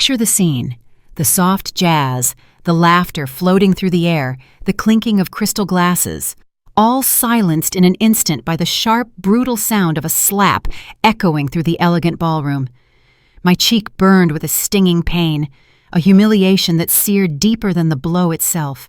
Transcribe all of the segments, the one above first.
Picture the scene: the soft jazz, the laughter floating through the air, the clinking of crystal glasses, all silenced in an instant by the sharp, brutal sound of a slap echoing through the elegant ballroom. My cheek burned with a stinging pain, a humiliation that seared deeper than the blow itself.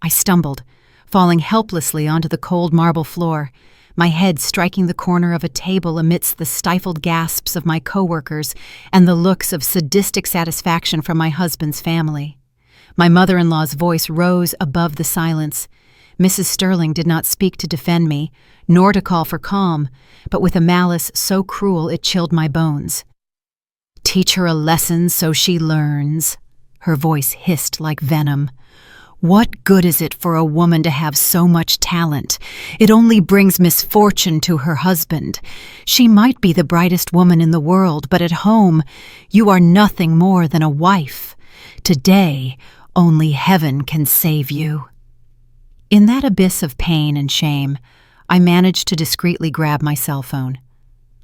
I stumbled, falling helplessly onto the cold marble floor, my head striking the corner of a table amidst the stifled gasps of my coworkers and the looks of sadistic satisfaction from my husband's family. My mother-in-law's voice rose above the silence. Mrs. Sterling did not speak to defend me, nor to call for calm, but with a malice so cruel it chilled my bones. "Teach her a lesson so she learns," her voice hissed like venom. "What good is it for a woman to have so much talent? It only brings misfortune to her husband. She might be the brightest woman in the world, but at home, you are nothing more than a wife. Today, only heaven can save you." In that abyss of pain and shame, I managed to discreetly grab my cell phone.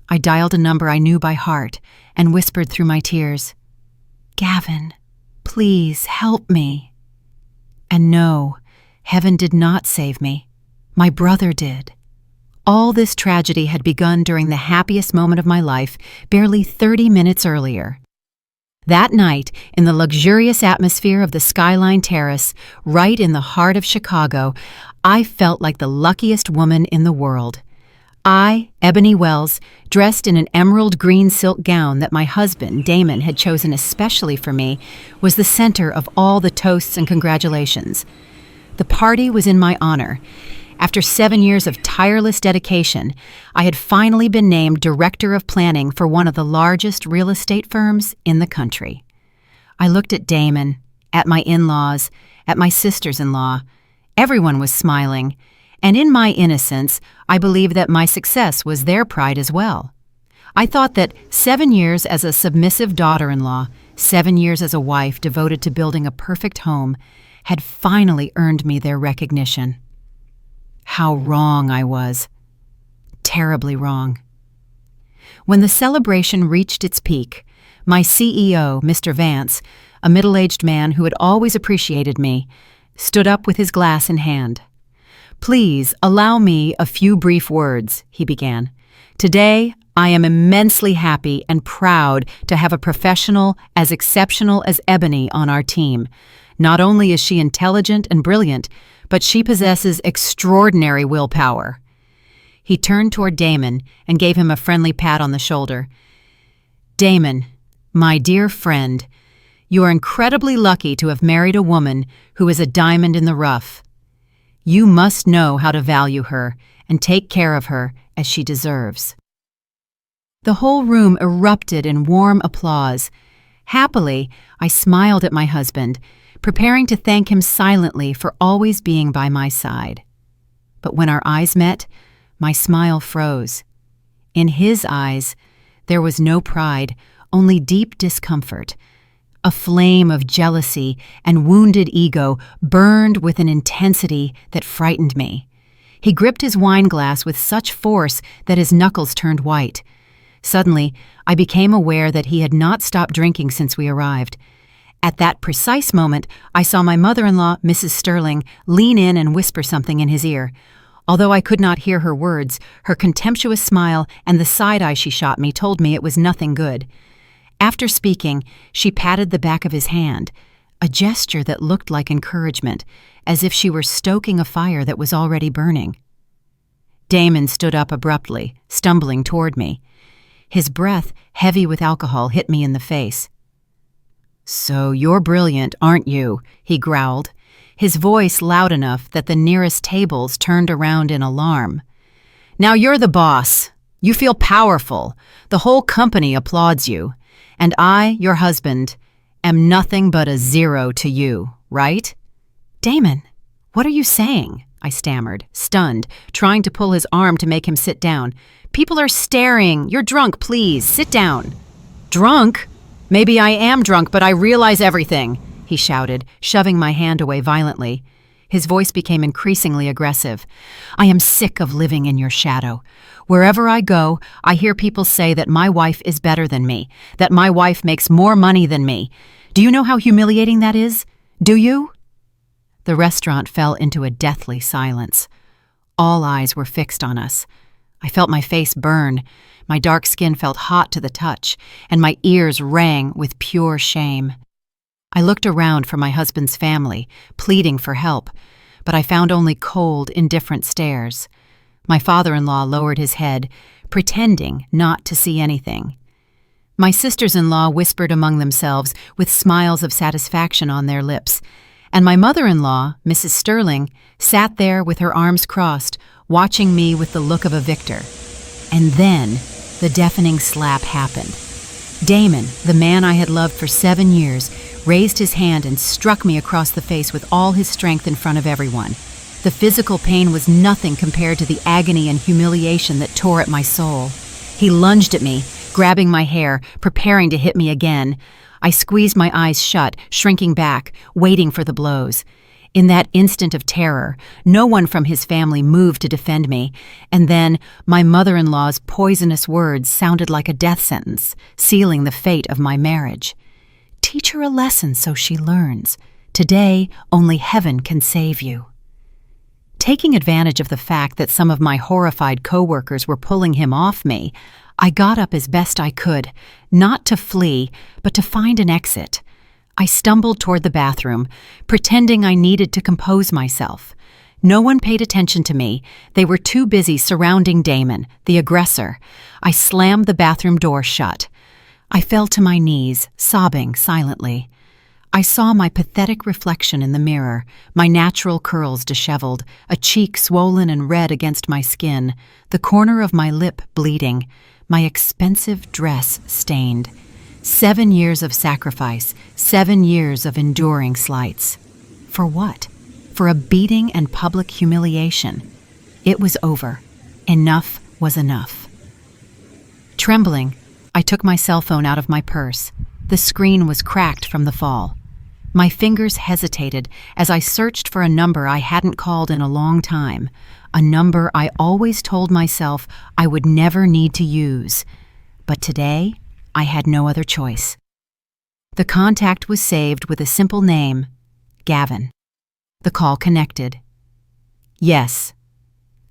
I dialed a number I knew by heart and whispered through my tears, "Gavin, please help me." And no, heaven did not save me. My brother did. All this tragedy had begun during the happiest moment of my life, barely 30 minutes earlier. That night, in the luxurious atmosphere of the Skyline Terrace, right in the heart of Chicago, I felt like the luckiest woman in the world. I, Ebony Wells, dressed in an emerald green silk gown that my husband, Damon, had chosen especially for me, was the center of all the toasts and congratulations. The party was in my honor. After 7 years of tireless dedication, I had finally been named Director of Planning for one of the largest real estate firms in the country. I looked at Damon, at my in-laws, at my sisters-in-law. Everyone was smiling. And in my innocence, I believed that my success was their pride as well. I thought that 7 years as a submissive daughter-in-law, 7 years as a wife devoted to building a perfect home, had finally earned me their recognition. How wrong I was. Terribly wrong. When the celebration reached its peak, my CEO, Mr. Vance, a middle-aged man who had always appreciated me, stood up with his glass in hand. "Please allow me a few brief words," he began. "Today, I am immensely happy and proud to have a professional as exceptional as Ebony on our team. Not only is she intelligent and brilliant, but she possesses extraordinary willpower." He turned toward Damon and gave him a friendly pat on the shoulder. "Damon, my dear friend, you are incredibly lucky to have married a woman who is a diamond in the rough. You must know how to value her and take care of her as she deserves." The whole room erupted in warm applause. Happily, I smiled at my husband, preparing to thank him silently for always being by my side. But when our eyes met, my smile froze. In his eyes, there was no pride, only deep discomfort. A flame of jealousy and wounded ego burned with an intensity that frightened me. He gripped his wine glass with such force that his knuckles turned white. Suddenly, I became aware that he had not stopped drinking since we arrived. At that precise moment, I saw my mother-in-law, Mrs. Sterling, lean in and whisper something in his ear. Although I could not hear her words, her contemptuous smile and the side-eye she shot me told me it was nothing good. After speaking, she patted the back of his hand, a gesture that looked like encouragement, as if she were stoking a fire that was already burning. Damon stood up abruptly, stumbling toward me. His breath, heavy with alcohol, hit me in the face. "So you're brilliant, aren't you?" he growled, his voice loud enough that the nearest tables turned around in alarm. "Now you're the boss. You feel powerful. The whole company applauds you. And I, your husband, am nothing but a zero to you, right?" "Damon, what are you saying?" I stammered, stunned, trying to pull his arm to make him sit down. "People are staring. You're drunk, please. Sit down." "Drunk? Maybe I am drunk, but I realize everything," he shouted, shoving my hand away violently. His voice became increasingly aggressive. "I am sick of living in your shadow. Wherever I go, I hear people say that my wife is better than me, that my wife makes more money than me. Do you know how humiliating that is? Do you?" The restaurant fell into a deathly silence. All eyes were fixed on us. I felt my face burn. My dark skin felt hot to the touch, and my ears rang with pure shame. I looked around for my husband's family, pleading for help, but I found only cold, indifferent stares. My father-in-law lowered his head, pretending not to see anything. My sisters-in-law whispered among themselves with smiles of satisfaction on their lips, and my mother-in-law, Mrs. Sterling, sat there with her arms crossed, watching me with the look of a victor. And then the deafening slap happened. Damon, the man I had loved for 7 years, raised his hand and struck me across the face with all his strength in front of everyone. The physical pain was nothing compared to the agony and humiliation that tore at my soul. He lunged at me, grabbing my hair, preparing to hit me again. I squeezed my eyes shut, shrinking back, waiting for the blows. In that instant of terror, no one from his family moved to defend me, and then my mother-in-law's poisonous words sounded like a death sentence, sealing the fate of my marriage. "Teach her a lesson so she learns. Today, only heaven can save you." Taking advantage of the fact that some of my horrified coworkers were pulling him off me, I got up as best I could, not to flee, but to find an exit. I stumbled toward the bathroom, pretending I needed to compose myself. No one paid attention to me. They were too busy surrounding Damon, the aggressor. I slammed the bathroom door shut. I fell to my knees, sobbing silently. I saw my pathetic reflection in the mirror, my natural curls disheveled, a cheek swollen and red against my skin, the corner of my lip bleeding, my expensive dress stained. 7 years of sacrifice, 7 years of enduring slights. For what? For a beating and public humiliation. It was over. Enough was enough. Trembling, I took my cell phone out of my purse. The screen was cracked from the fall. My fingers hesitated as I searched for a number I hadn't called in a long time, a number I always told myself I would never need to use. But today, I had no other choice. The contact was saved with a simple name, Gavin. The call connected. "Yes."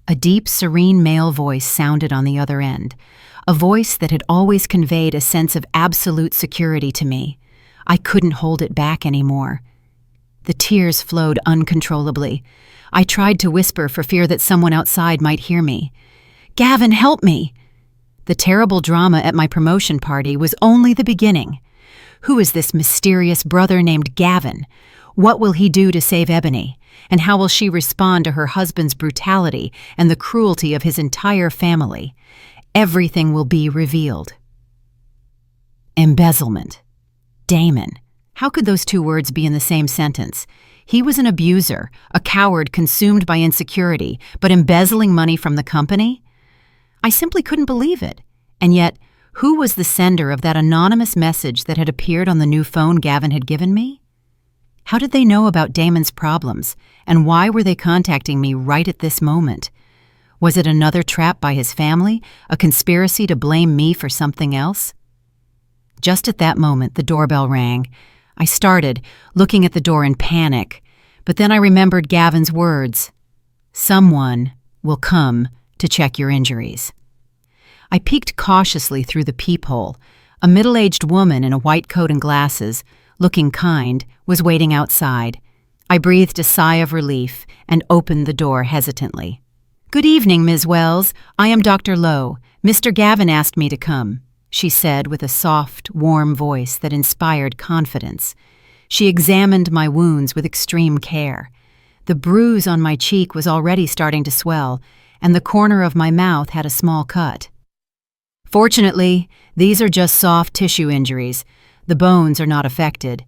A deep, serene male voice sounded on the other end, a voice that had always conveyed a sense of absolute security to me. I couldn't hold it back anymore. The tears flowed uncontrollably. I tried to whisper for fear that someone outside might hear me. "Gavin, help me!" The terrible drama at my promotion party was only the beginning. Who is this mysterious brother named Gavin? What will he do to save Ebony? And how will she respond to her husband's brutality and the cruelty of his entire family? Everything will be revealed. Embezzlement. Damon. How could those two words be in the same sentence? He was an abuser, a coward consumed by insecurity, but embezzling money from the company? I simply couldn't believe it. And yet, who was the sender of that anonymous message that had appeared on the new phone Gavin had given me? How did they know about Damon's problems, and why were they contacting me right at this moment? Was it another trap by his family, a conspiracy to blame me for something else? Just at that moment, the doorbell rang. I started, looking at the door in panic, but then I remembered Gavin's words. "Someone will come to check your injuries." I peeked cautiously through the peephole. A middle-aged woman in a white coat and glasses, looking kind, was waiting outside. I breathed a sigh of relief and opened the door hesitantly. "Good evening, Ms. Wells. I am Dr. Lowe. Mr. Gavin asked me to come," she said with a soft, warm voice that inspired confidence. She examined my wounds with extreme care. The bruise on my cheek was already starting to swell, and the corner of my mouth had a small cut. "Fortunately, these are just soft tissue injuries. The bones are not affected,"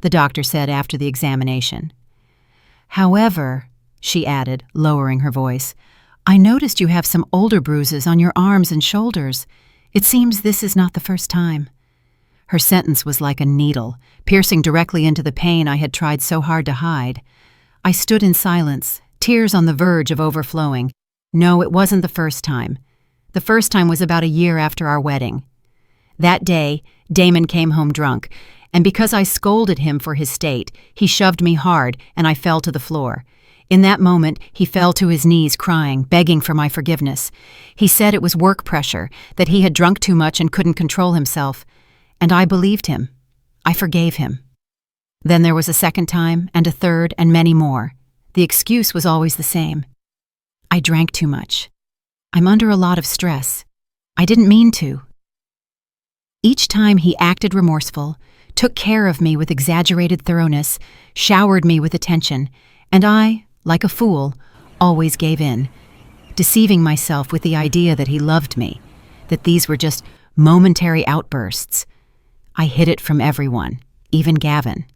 the doctor said after the examination. "However," she added, lowering her voice, "I noticed you have some older bruises on your arms and shoulders. It seems this is not the first time." Her sentence was like a needle, piercing directly into the pain I had tried so hard to hide. I stood in silence, tears on the verge of overflowing. No, it wasn't the first time. The first time was about a year after our wedding. That day, Damon came home drunk, and because I scolded him for his state, he shoved me hard and I fell to the floor. In that moment, he fell to his knees crying, begging for my forgiveness. He said it was work pressure, that he had drunk too much and couldn't control himself. And I believed him. I forgave him. Then there was a second time, and a third, and many more. The excuse was always the same. I drank too much. I'm under a lot of stress. I didn't mean to. Each time he acted remorseful, took care of me with exaggerated thoroughness, showered me with attention, and I, like a fool, always gave in, deceiving myself with the idea that he loved me, that these were just momentary outbursts. I hid it from everyone, even Gavin.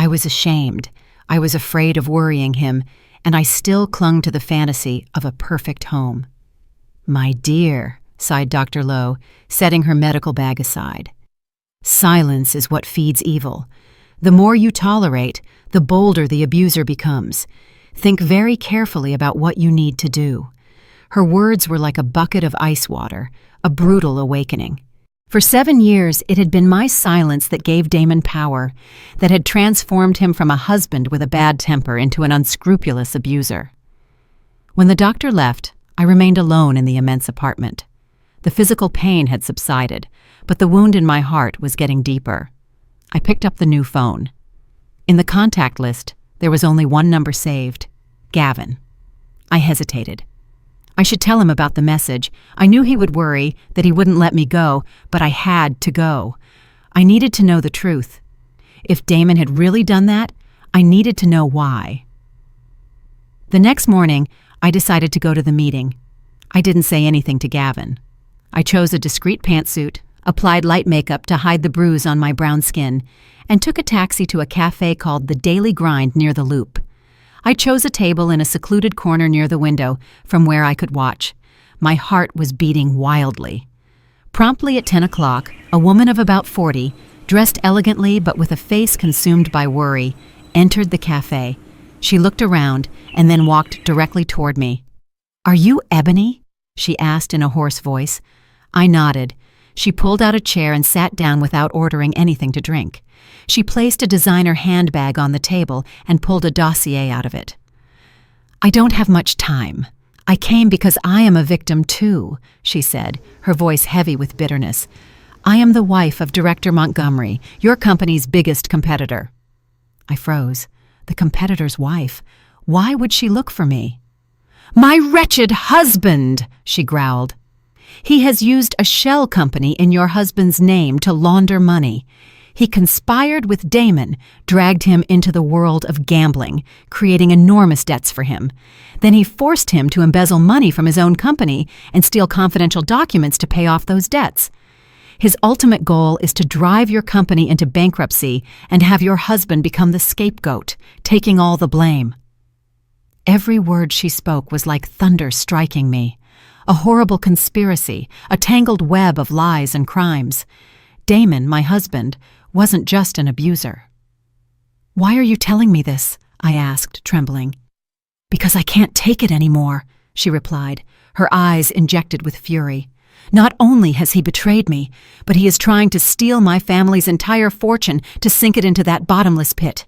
I was ashamed. I was afraid of worrying him, and I still clung to the fantasy of a perfect home. "My dear," sighed Dr. Lowe, setting her medical bag aside. "Silence is what feeds evil. The more you tolerate, the bolder the abuser becomes. Think very carefully about what you need to do." Her words were like a bucket of ice water, a brutal awakening. For 7 years, it had been my silence that gave Damon power, that had transformed him from a husband with a bad temper into an unscrupulous abuser. When the doctor left, I remained alone in the immense apartment. The physical pain had subsided, but the wound in my heart was getting deeper. I picked up the new phone. In the contact list, there was only one number saved: Gavin. I hesitated. I should tell him about the message. I knew he would worry, that he wouldn't let me go, but I had to go. I needed to know the truth. If Damon had really done that, I needed to know why. The next morning, I decided to go to the meeting. I didn't say anything to Gavin. I chose a discreet pantsuit, applied light makeup to hide the bruise on my brown skin, and took a taxi to a cafe called The Daily Grind near the Loop. I chose a table in a secluded corner near the window from where I could watch. My heart was beating wildly. Promptly at 10 o'clock, a woman of about 40, dressed elegantly but with a face consumed by worry, entered the cafe. She looked around and then walked directly toward me. "Are you Ebony?" she asked in a hoarse voice. I nodded. She pulled out a chair and sat down without ordering anything to drink. She placed a designer handbag on the table and pulled a dossier out of it. "I don't have much time. I came because I am a victim too," she said, her voice heavy with bitterness. "I am the wife of Director Montgomery, your company's biggest competitor." I froze. The competitor's wife? Why would she look for me? "My wretched husband!" she growled. "He has used a shell company in your husband's name to launder money. He conspired with Damon, dragged him into the world of gambling, creating enormous debts for him. Then he forced him to embezzle money from his own company and steal confidential documents to pay off those debts. His ultimate goal is to drive your company into bankruptcy and have your husband become the scapegoat, taking all the blame." Every word she spoke was like thunder striking me. A horrible conspiracy, a tangled web of lies and crimes. Damon, my husband, wasn't just an abuser. "Why are you telling me this?" I asked, trembling. "Because I can't take it anymore," she replied, her eyes injected with fury. "Not only has he betrayed me, but he is trying to steal my family's entire fortune to sink it into that bottomless pit.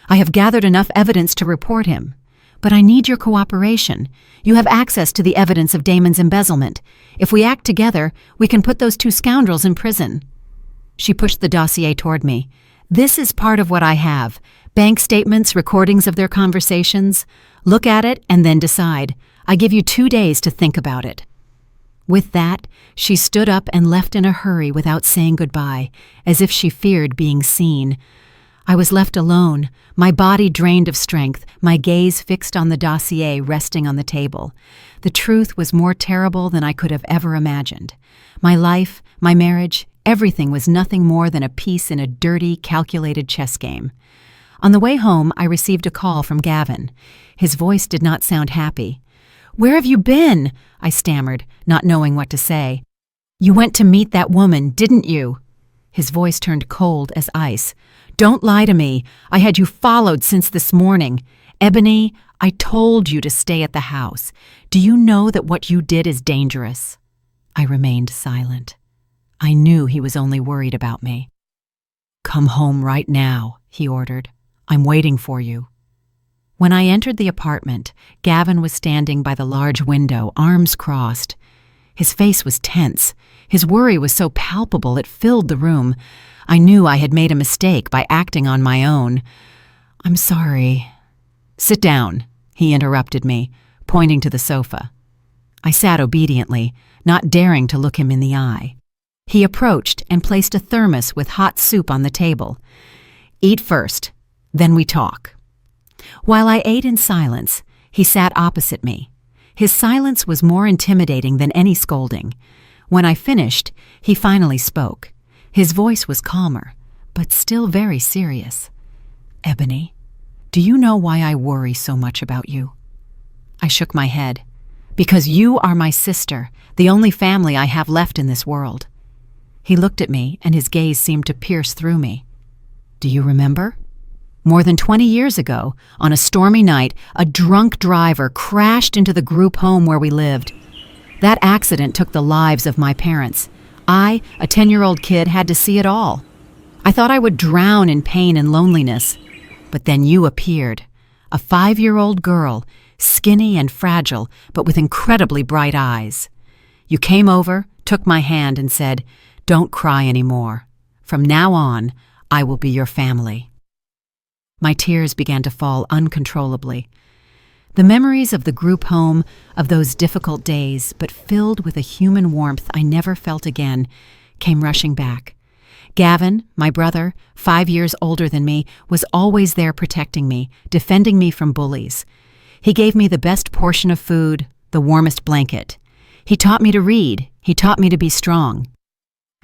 I have gathered enough evidence to report him. But I need your cooperation. You have access to the evidence of Damon's embezzlement. If we act together, we can put those two scoundrels in prison." She pushed the dossier toward me. "This is part of what I have. Bank statements, recordings of their conversations. Look at it and then decide. I give you 2 days to think about it." With that, she stood up and left in a hurry without saying goodbye, as if she feared being seen. I was left alone, my body drained of strength, my gaze fixed on the dossier resting on the table. The truth was more terrible than I could have ever imagined. My life, my marriage, everything was nothing more than a piece in a dirty, calculated chess game. On the way home, I received a call from Gavin. His voice did not sound happy. "Where have you been?" I stammered, not knowing what to say. "You went to meet that woman, didn't you?" His voice turned cold as ice. "Don't lie to me. I had you followed since this morning. Ebony, I told you to stay at the house. Do you know that what you did is dangerous?" I remained silent. I knew he was only worried about me. "Come home right now," he ordered. "I'm waiting for you." When I entered the apartment, Gavin was standing by the large window, arms crossed. His face was tense. His worry was so palpable it filled the room. I knew I had made a mistake by acting on my own. "I'm sorry." "Sit down," he interrupted me, pointing to the sofa. I sat obediently, not daring to look him in the eye. He approached and placed a thermos with hot soup on the table. "Eat first, then we talk." While I ate in silence, he sat opposite me. His silence was more intimidating than any scolding. When I finished, he finally spoke. His voice was calmer, but still very serious. "Ebony, do you know why I worry so much about you?" I shook my head. "Because you are my sister, the only family I have left in this world." He looked at me, and his gaze seemed to pierce through me. "Do you remember? More than 20 years ago, on a stormy night, a drunk driver crashed into the group home where we lived. That accident took the lives of my parents. I, a 10-year-old kid, had to see it all. I thought I would drown in pain and loneliness. But then you appeared, a 5-year-old girl, skinny and fragile, but with incredibly bright eyes. You came over, took my hand, and said, 'Don't cry anymore. From now on, I will be your family.'" My tears began to fall uncontrollably. The memories of the group home, of those difficult days, but filled with a human warmth I never felt again, came rushing back. Gavin, my brother, 5 years older than me, was always there protecting me, defending me from bullies. He gave me the best portion of food, the warmest blanket. He taught me to read. He taught me to be strong.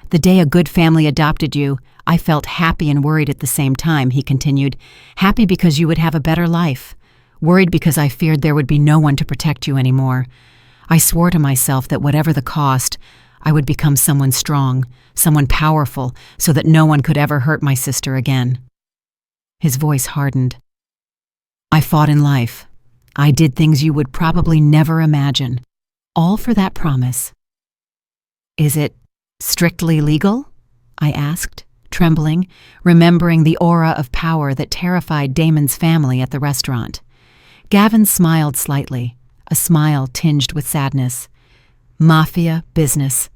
"The day a good family adopted you, I felt happy and worried at the same time," he continued. "Happy because you would have a better life. Worried because I feared there would be no one to protect you anymore. I swore to myself that whatever the cost, I would become someone strong, someone powerful, so that no one could ever hurt my sister again." His voice hardened. "I fought in life. I did things you would probably never imagine. All for that promise." "Is it strictly legal?" I asked, trembling, remembering the aura of power that terrified Damon's family at the restaurant. Gavin smiled slightly, a smile tinged with sadness. "Mafia business."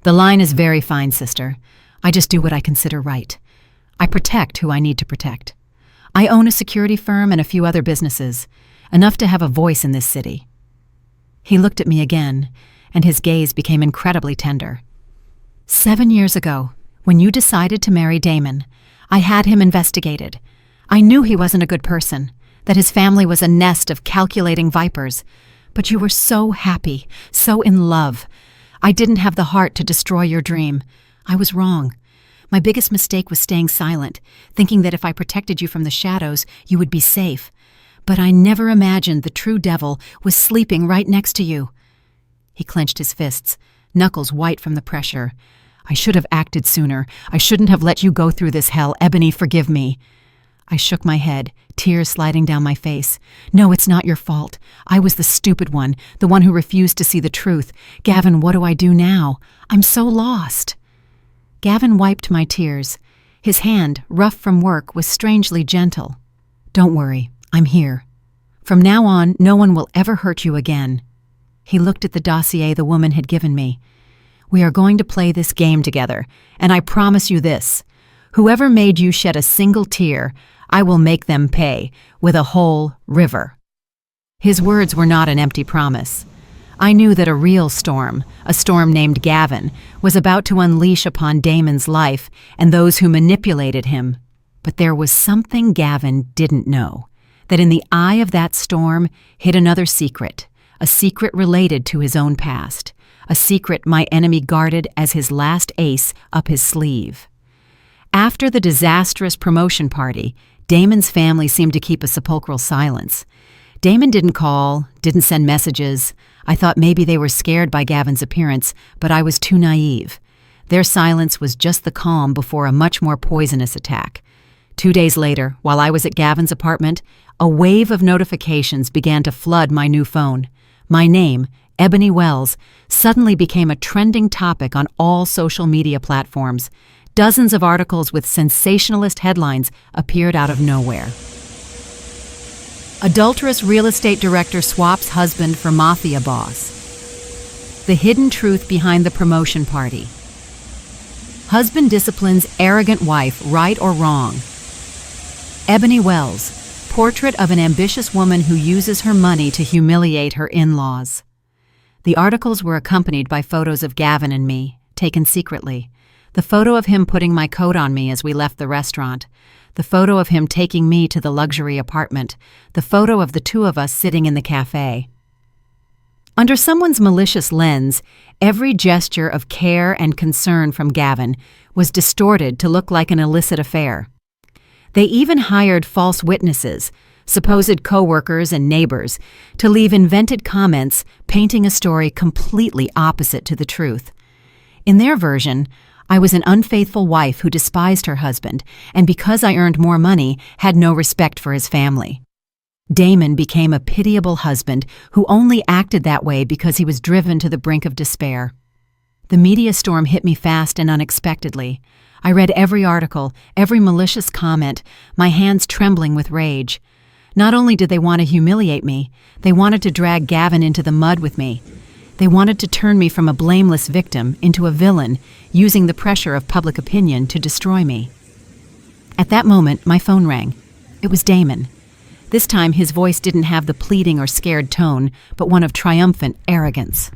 "The line is very fine, sister. I just do what I consider right. I protect who I need to protect. I own a security firm and a few other businesses, enough to have a voice in this city." He looked at me again, and his gaze became incredibly tender. 7 years ago, when you decided to marry Damon, I had him investigated. I knew he wasn't a good person, that his family was a nest of calculating vipers. But you were so happy, so in love. I didn't have the heart to destroy your dream. I was wrong. My biggest mistake was staying silent, thinking that if I protected you from the shadows, you would be safe. But I never imagined the true devil was sleeping right next to you. He clenched his fists, knuckles white from the pressure. "I should have acted sooner. I shouldn't have let you go through this hell. Ebony, forgive me." I shook my head, tears sliding down my face. "No, it's not your fault. I was the stupid one, the one who refused to see the truth. Gavin, what do I do now? I'm so lost." Gavin wiped my tears. His hand, rough from work, was strangely gentle. "Don't worry, I'm here. From now on, no one will ever hurt you again." He looked at the dossier the woman had given me. "We are going to play this game together, and I promise you this. Whoever made you shed a single tear, I will make them pay, with a whole river." His words were not an empty promise. I knew that a real storm, a storm named Gavin, was about to unleash upon Damon's life and those who manipulated him. But there was something Gavin didn't know, that in the eye of that storm hid another secret, a secret related to his own past, a secret my enemy guarded as his last ace up his sleeve. After the disastrous promotion party, Damon's family seemed to keep a sepulchral silence. Damon didn't call, didn't send messages. I thought maybe they were scared by Gavin's appearance, but I was too naive. Their silence was just the calm before a much more poisonous attack. 2 days later, while I was at Gavin's apartment, a wave of notifications began to flood my new phone. My name, Ebony Wells, suddenly became a trending topic on all social media platforms. Dozens of articles with sensationalist headlines appeared out of nowhere. Adulterous real estate director swaps husband for mafia boss. The hidden truth behind the promotion party. Husband disciplines arrogant wife, right or wrong. Ebony Wells, portrait of an ambitious woman who uses her money to humiliate her in-laws. The articles were accompanied by photos of Gavin and me, taken secretly. The photo of him putting my coat on me as we left the restaurant. The photo of him taking me to the luxury apartment. The photo of the two of us sitting in the cafe. Under someone's malicious lens, every gesture of care and concern from Gavin was distorted to look like an illicit affair. They even hired false witnesses, supposed co-workers and neighbors, to leave invented comments painting a story completely opposite to the truth. In their version, I was an unfaithful wife who despised her husband, and because I earned more money, had no respect for his family. Damon became a pitiable husband who only acted that way because he was driven to the brink of despair. The media storm hit me fast and unexpectedly. I read every article, every malicious comment, my hands trembling with rage. Not only did they want to humiliate me, they wanted to drag Gavin into the mud with me. They wanted to turn me from a blameless victim into a villain, using the pressure of public opinion to destroy me. At that moment, my phone rang. It was Damon. This time, his voice didn't have the pleading or scared tone, but one of triumphant arrogance.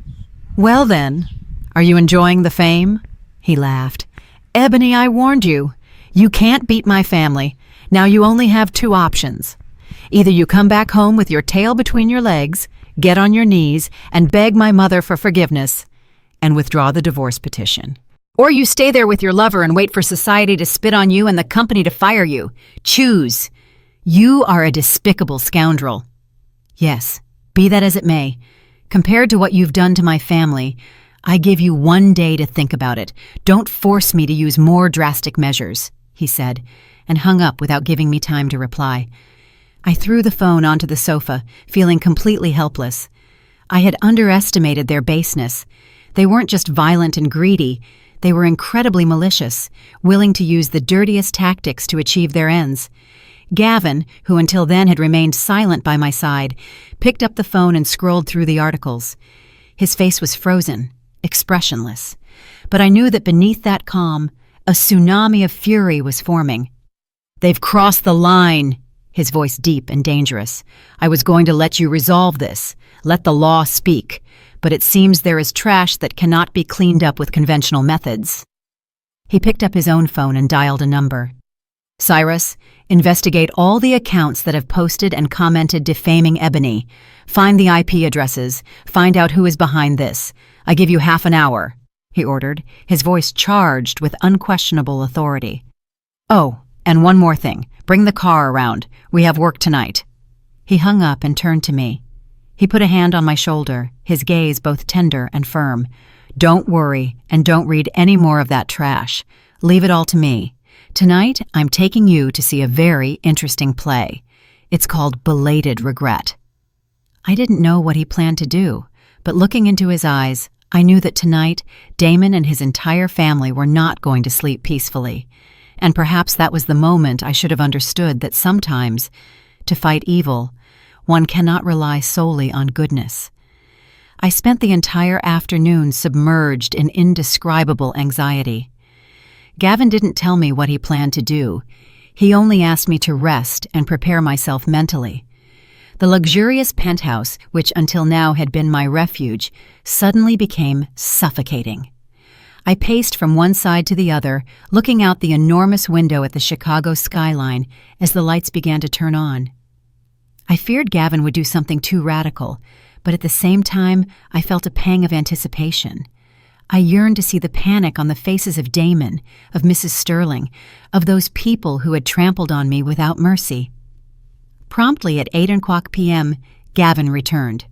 "Well then, are you enjoying the fame?" He laughed. "Ebony, I warned you. You can't beat my family. Now you only have 2 options. Either you come back home with your tail between your legs, get on your knees, and beg my mother for forgiveness, and withdraw the divorce petition. Or you stay there with your lover and wait for society to spit on you and the company to fire you. Choose. You are a despicable scoundrel." "Yes, be that as it may. Compared to what you've done to my family, I give you 1 day to think about it. Don't force me to use more drastic measures," he said, and hung up without giving me time to reply. I threw the phone onto the sofa, feeling completely helpless. I had underestimated their baseness. They weren't just violent and greedy, they were incredibly malicious, willing to use the dirtiest tactics to achieve their ends. Gavin, who until then had remained silent by my side, picked up the phone and scrolled through the articles. His face was frozen, expressionless. But I knew that beneath that calm, a tsunami of fury was forming. "They've crossed the line," his voice deep and dangerous. "I was going to let you resolve this, let the law speak, but it seems there is trash that cannot be cleaned up with conventional methods." He picked up his own phone and dialed a number. "Cyrus, investigate all the accounts that have posted and commented defaming Ebony. Find the IP addresses. Find out who is behind this. I give you half an hour," he ordered, his voice charged with unquestionable authority. "Oh, and one more thing. Bring the car around. We have work tonight." He hung up and turned to me. He put a hand on my shoulder, his gaze both tender and firm. "Don't worry, and don't read any more of that trash. Leave it all to me. Tonight, I'm taking you to see a very interesting play. It's called Belated Regret." I didn't know what he planned to do, but looking into his eyes, I knew that tonight, Damon and his entire family were not going to sleep peacefully. And perhaps that was the moment I should have understood that sometimes, to fight evil, one cannot rely solely on goodness. I spent the entire afternoon submerged in indescribable anxiety. Gavin didn't tell me what he planned to do. He only asked me to rest and prepare myself mentally. The luxurious penthouse, which until now had been my refuge, suddenly became suffocating. I paced from one side to the other, looking out the enormous window at the Chicago skyline as the lights began to turn on. I feared Gavin would do something too radical, but at the same time, I felt a pang of anticipation. I yearned to see the panic on the faces of Damon, of Mrs. Sterling, of those people who had trampled on me without mercy. Promptly at 8:00 p.m., Gavin returned.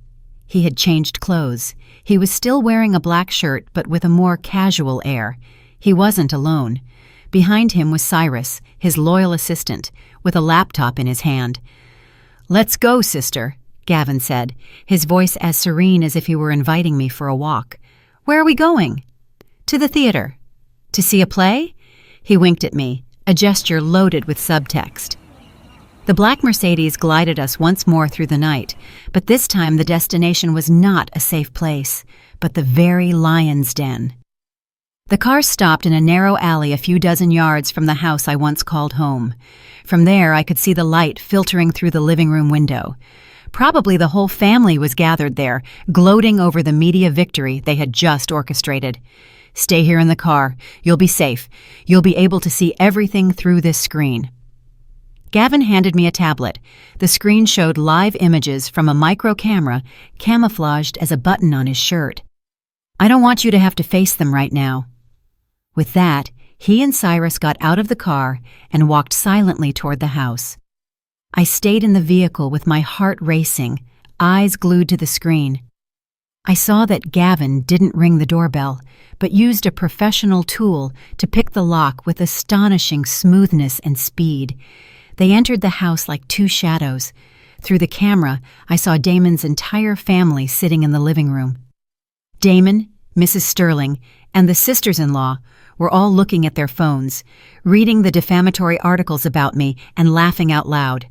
He had changed clothes. He was still wearing a black shirt, but with a more casual air. He wasn't alone. Behind him was Cyrus, his loyal assistant, with a laptop in his hand. "Let's go, sister," Gavin said, his voice as serene as if he were inviting me for a walk. "Where are we going?" "To the theater." "To see a play?" He winked at me, a gesture loaded with subtext. The black Mercedes glided us once more through the night, but this time the destination was not a safe place, but the very lion's den. The car stopped in a narrow alley a few dozen yards from the house I once called home. From there, I could see the light filtering through the living room window. Probably the whole family was gathered there, gloating over the media victory they had just orchestrated. "Stay here in the car. You'll be safe. You'll be able to see everything through this screen." Gavin handed me a tablet. The screen showed live images from a micro camera camouflaged as a button on his shirt. "I don't want you to have to face them right now." With that, he and Cyrus got out of the car and walked silently toward the house. I stayed in the vehicle with my heart racing, eyes glued to the screen. I saw that Gavin didn't ring the doorbell, but used a professional tool to pick the lock with astonishing smoothness and speed. They entered the house like two shadows. Through the camera, I saw Damon's entire family sitting in the living room. Damon, Mrs. Sterling, and the sisters-in-law were all looking at their phones, reading the defamatory articles about me and laughing out loud.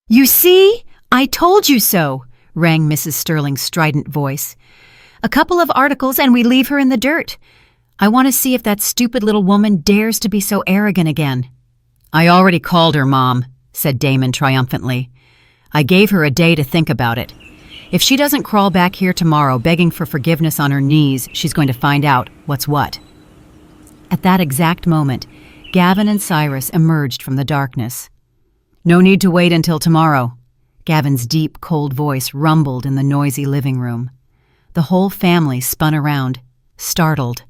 "You see? I told you so," rang Mrs. Sterling's strident voice. "A couple of articles and we leave her in the dirt. I want to see if that stupid little woman dares to be so arrogant again." "I already called her, Mom," said Damon triumphantly. "I gave her a day to think about it. If she doesn't crawl back here tomorrow begging for forgiveness on her knees, she's going to find out what's what." At that exact moment, Gavin and Cyrus emerged from the darkness. "No need to wait until tomorrow." Gavin's deep, cold voice rumbled in the noisy living room. The whole family spun around, startled.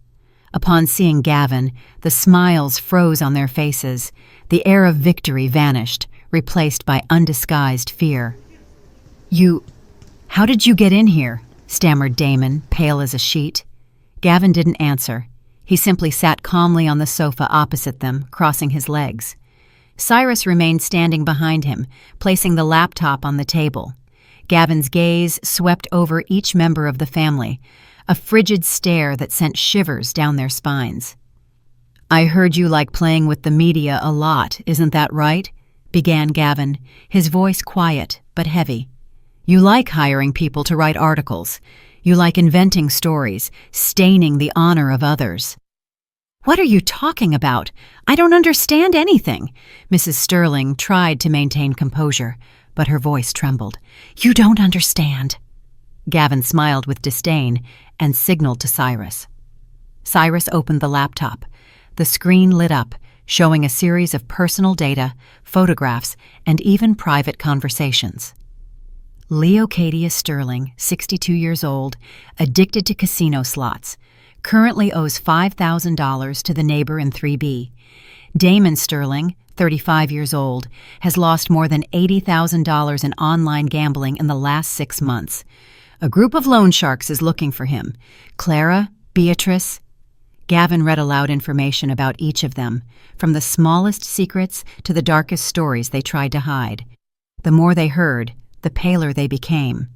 Upon seeing Gavin, the smiles froze on their faces. The air of victory vanished, replaced by undisguised fear. How did you get in here?" stammered Damon, pale as a sheet. Gavin didn't answer. He simply sat calmly on the sofa opposite them, crossing his legs. Cyrus remained standing behind him, placing the laptop on the table. Gavin's gaze swept over each member of the family, a frigid stare that sent shivers down their spines. "I heard you like playing with the media a lot, isn't that right?" began Gavin, his voice quiet but heavy. "You like hiring people to write articles. You like inventing stories, staining the honor of others." "What are you talking about? I don't understand anything." Mrs. Sterling tried to maintain composure, but her voice trembled. "You don't understand." Gavin smiled with disdain and signaled to Cyrus. Cyrus opened the laptop. The screen lit up, showing a series of personal data, photographs, and even private conversations. Leocadia Sterling, 62 years old, addicted to casino slots, currently owes $5,000 to the neighbor in 3B. Damon Sterling, 35 years old, has lost more than $80,000 in online gambling in the last 6 months. A group of loan sharks is looking for him. Clara, Beatrice. Gavin read aloud information about each of them, from the smallest secrets to the darkest stories they tried to hide. The more they heard, the paler they became.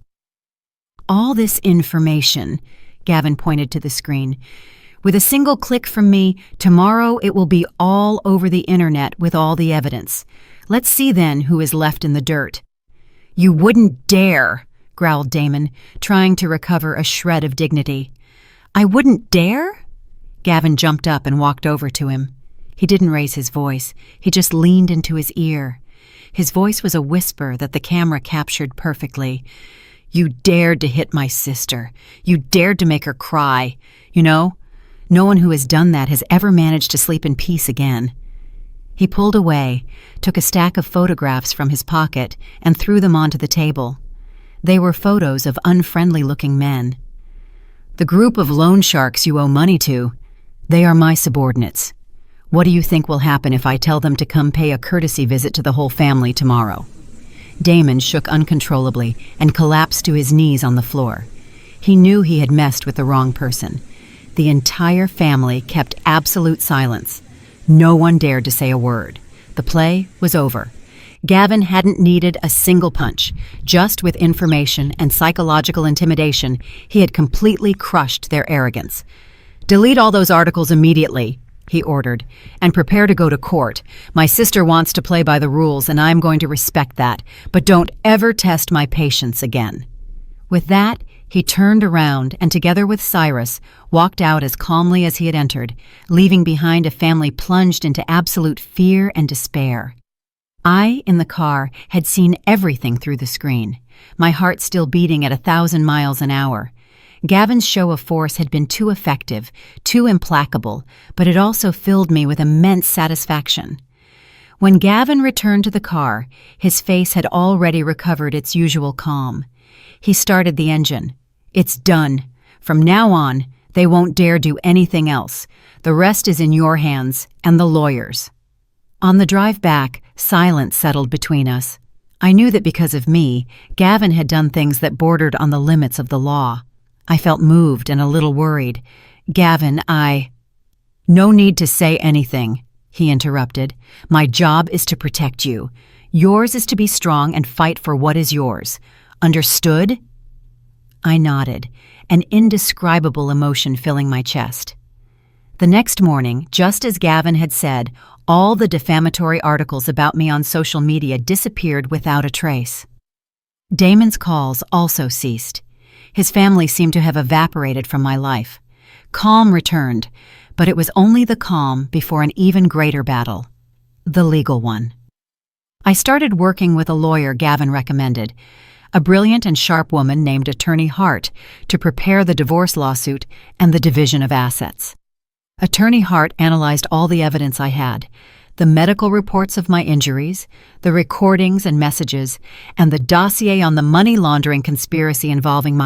"All this information," Gavin pointed to the screen. "With a single click from me, tomorrow it will be all over the internet with all the evidence. Let's see then who is left in the dirt." "You wouldn't dare," growled Damon, trying to recover a shred of dignity. "I wouldn't dare?" Gavin jumped up and walked over to him. He didn't raise his voice. He just leaned into his ear. His voice was a whisper that the camera captured perfectly. "You dared to hit my sister. You dared to make her cry. You know, no one who has done that has ever managed to sleep in peace again." He pulled away, took a stack of photographs from his pocket, and threw them onto the table. They were photos of unfriendly-looking men. "The group of loan sharks you owe money to, they are my subordinates. What do you think will happen if I tell them to come pay a courtesy visit to the whole family tomorrow?" Damon shook uncontrollably and collapsed to his knees on the floor. He knew he had messed with the wrong person. The entire family kept absolute silence. No one dared to say a word. The play was over. Gavin hadn't needed a single punch. Just with information and psychological intimidation, he had completely crushed their arrogance. "Delete all those articles immediately," he ordered, "and prepare to go to court. My sister wants to play by the rules, and I'm going to respect that, but don't ever test my patience again." With that, he turned around and, together with Cyrus, walked out as calmly as he had entered, leaving behind a family plunged into absolute fear and despair. I, in the car, had seen everything through the screen, my heart still beating at 1,000 miles an hour. Gavin's show of force had been too effective, too implacable, but it also filled me with immense satisfaction. When Gavin returned to the car, his face had already recovered its usual calm. He started the engine. "It's done. From now on, they won't dare do anything else. The rest is in your hands and the lawyers." On the drive back, silence settled between us. I knew that because of me, Gavin had done things that bordered on the limits of the law. I felt moved and a little worried. "Gavin, No need to say anything," he interrupted. "My job is to protect you. Yours is to be strong and fight for what is yours. Understood?" I nodded, an indescribable emotion filling my chest. The next morning, just as Gavin had said, all the defamatory articles about me on social media disappeared without a trace. Damon's calls also ceased. His family seemed to have evaporated from my life. Calm returned, but it was only the calm before an even greater battle, the legal one. I started working with a lawyer Gavin recommended, a brilliant and sharp woman named Attorney Hart, to prepare the divorce lawsuit and the division of assets. Attorney Hart analyzed all the evidence I had, the medical reports of my injuries, the recordings and messages, and the dossier on the money laundering conspiracy involving